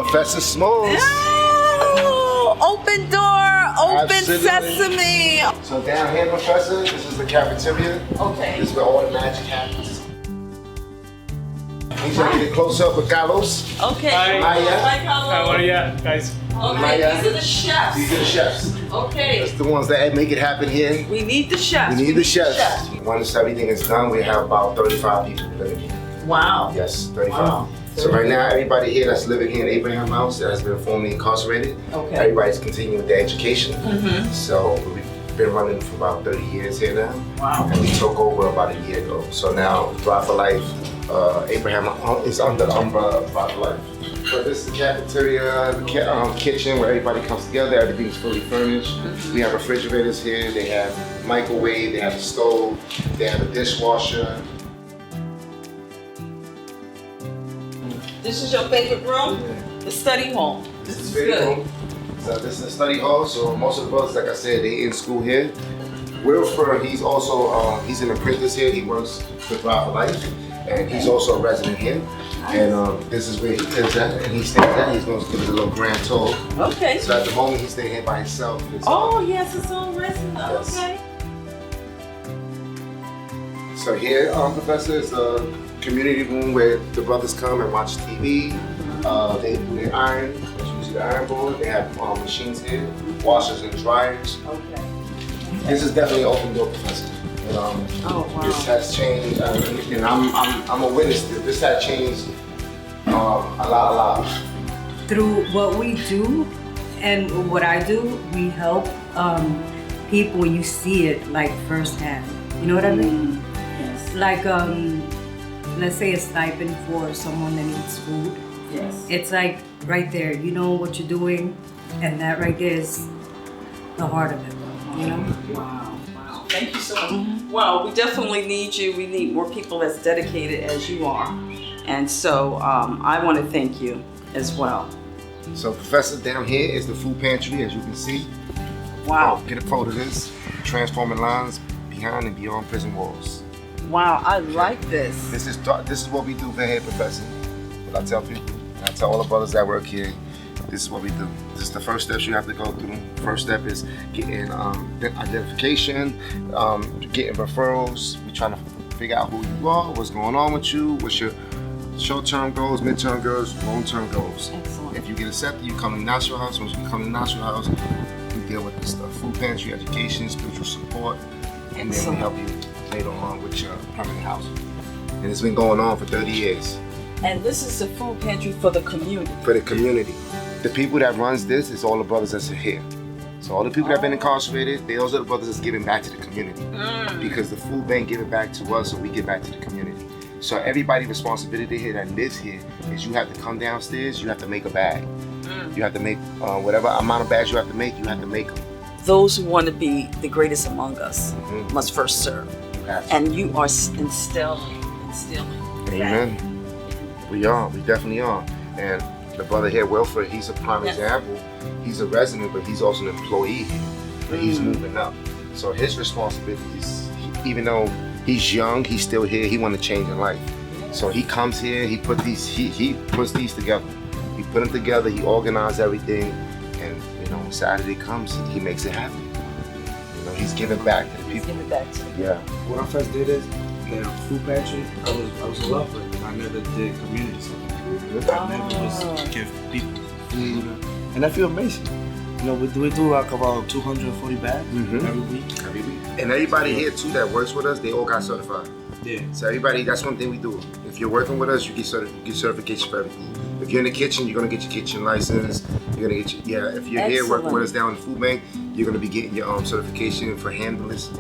Professor Smalls. Oh, open door, open Absolutely. sesame. So down here, Professor, this is the cafeteria. Okay. This is where all the magic happens. He's gonna get a close up with Carlos. Okay. Hi. Maya. Hi, Carlos. How are you guys? Okay, Maya. these are the chefs. These are the chefs. Okay. That's the ones that make it happen here. We need the chefs. We need the chefs. Once everything is done, we have about 35 people living here. Wow. Yes, 35. Wow. So right now, everybody here that's living here in Abraham House that has been formerly incarcerated, Okay. everybody's continuing their education. Mm-hmm. So we've been running for about 30 years here now. Wow. And we took over about a year ago. So now Thrive for Life, Abraham is under the umbrella of Thrive for Life. So this is the cafeteria, the kitchen where everybody comes together, everything's fully furnished. Mm-hmm. We have refrigerators here, they have microwave, they have a stove, they have a dishwasher. This is your favorite room? The study hall. This is very good. cool. So this is the study hall, so most of the brothers, like I said, they in school here. Wilford, he's also, he's an apprentice here, he works with Thrive for Life, and he's also a resident here. And this is where he lives at, and he stays at. He's going to give us a little grand tour. Okay. So at the moment, he's staying here by himself. Oh, yes, it's all resident. Yes. Okay. So here, Professor, is the community room where the brothers come and watch TV. They do their iron, that's usually the iron board. They have machines here, washers and dryers. Okay. This is definitely an open door, Professor. And, Oh, wow. This has changed, and I'm a witness to it. This has changed a lot. Through what we do and what I do, we help people. You see it like firsthand. You know what I mean? Yes. Like let's say a stipend for someone that needs food. Yes. It's like right there. You know what you're doing, and that right there is the heart of it. You know? Wow. Wow. Thank you so much. Well, we definitely need you. We need more people as dedicated as you are. And so I want to thank you as well. So, Professor, down here is the food pantry, as you can see. Wow. Get a photo of this. Transforming lines behind and beyond prison walls. Wow, I like this. This is what we do here, Professor. What I tell people, I tell all the brothers that work here, this is what we do. This is the first steps you have to go through. First step is getting identification, getting referrals. We're trying to figure out who you are, what's going on with you, what's your short-term goals, mid-term goals, long-term goals. Excellent. If you get accepted, you come to National House. Once you come to National House, we deal with this stuff. Food pantry, education, spiritual support, and then we help you later on with your permanent housing. And it's been going on for 30 years. And this is the food pantry for the community. For the community. The people that runs this is all the brothers that's here. So all the people that have been incarcerated, those are the brothers that's giving back to the community. Because the food bank give it back to us, so we give back to the community. So everybody's responsibility here that lives here is you have to come downstairs, you have to make a bag. You have to make whatever amount of bags you have to make them. Those who want to be the greatest among us must first serve. Absolutely. And you are instilling Amen. We definitely are. And the brother here, Wilford, he's a prime example. He's a resident, but he's also an employee here. But he's moving up. So his responsibilities, even though he's young, he's still here, he wants to change in life. So he comes here, he puts these together. He put them together, he organized everything, and when Saturday comes, he makes it happen. He's giving back to the people. Give it back to them. Yeah. When I first did this, the food pantry, I was in love with it. I never did community service. I never just give people food, and I feel amazing. We do like about 240 bags every week. And everybody here too that works with us, they all got certified. Yeah. So everybody, that's one thing we do. If you're working with us, you get certification for everything. If you're in the kitchen, you're gonna get your kitchen license. You're gonna get if you're here working with us down in the food bank, you're gonna be getting your certification for handlers.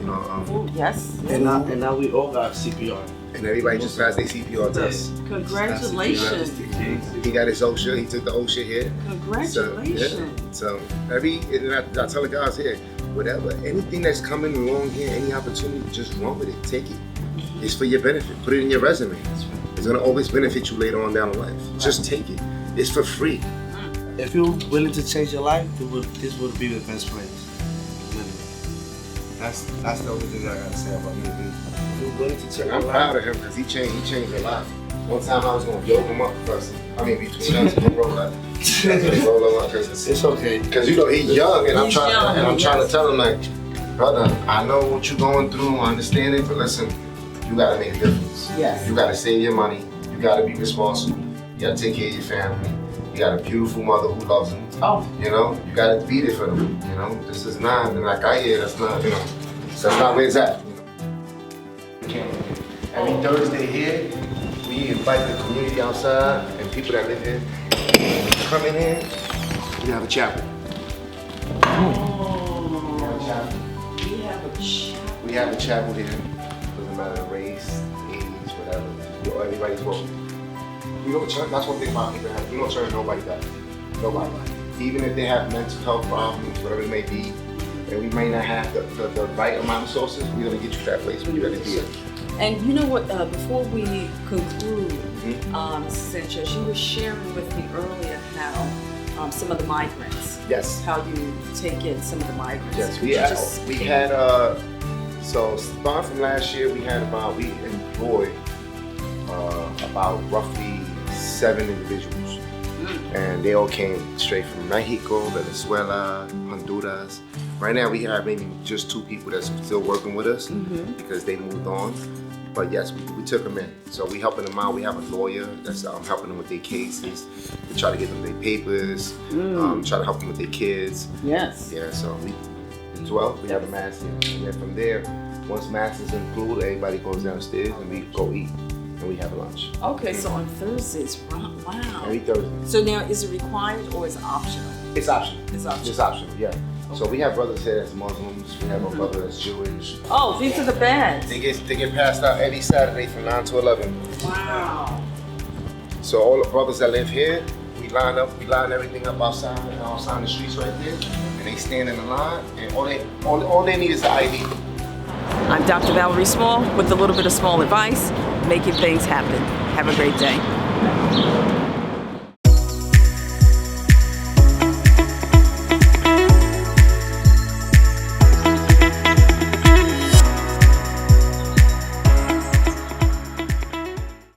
Yes. And now we all got CPR. And everybody just passed their CPR test. Congratulations. He got his OSHA. He took the OSHA here. Congratulations. So I tell the guys here, whatever, anything that's coming along here, any opportunity, just run with it. Take it. It's for your benefit. Put it in your resume. It's gonna always benefit you later on down the life. Just take it. It's for free. If you're willing to change your life, this would be the best place. That's the only thing I gotta say about me. If you're willing to change your life, I'm proud of him because he changed a lot. One time I was gonna yoke him up, Professor. I mean, between us, we'll roll up. Roll him up, It's okay. because you know he's young, and I'm He's trying, young, and I'm trying to yes. tell him like, brother, I know what you're going through, I understand it, but listen, you gotta make a difference. Yes. You gotta save your money. You gotta be responsible. You gotta take care of your family. You got a beautiful mother who loves them. Oh. You know, you gotta be there for them. You know, this is not, and like I hear, that's not, you know, that's not where it's at. You know? Every Thursday here, we invite the community outside and people that live here. When you come in here, we have a chapel. Oh. We have a chapel. We have a chapel. We have a chapel here. Doesn't matter race, age, whatever. Everybody's welcome. We don't turn. That's one thing about people have. We don't turn nobody down. Nobody. Even if they have mental health problems, whatever it may be, and we may not have the right amount of sources, we're gonna get you to that place where you're gonna be. And you know what? Before we conclude, Mm-hmm. Sanchez, you were sharing with me earlier how some of the migrants, Yes. how you take in some of the migrants. Yes. Could We you had. just- We had. So starting from last year, we employed about roughly 7 individuals. And they all came straight from Mexico, Venezuela, Honduras. Right now we have maybe just 2 people that's still working with us because they moved on. But yes, we took them in. So we helping them out. We have a lawyer that's helping them with their cases. We try to get them their papers, try to help them with their kids. Yes. Yeah, so we have a mass here. And then from there, once mass is included, everybody goes downstairs and we go eat. And we have lunch. Okay, so on Thursdays, wow. Every Thursday. So now, is it required or is it optional? It's optional. It's optional. It's optional, yeah. So we have brothers here that's Muslims. We have a brother that's Jewish. Oh, these are the bands. They get passed out every Saturday from 9 to 11. Wow. So all the brothers that live here, we line everything up outside the streets right there, and they stand in the line, and all they need is the ID. I'm Dr. Valerie Small with a little bit of small advice, making things happen. Have a great day.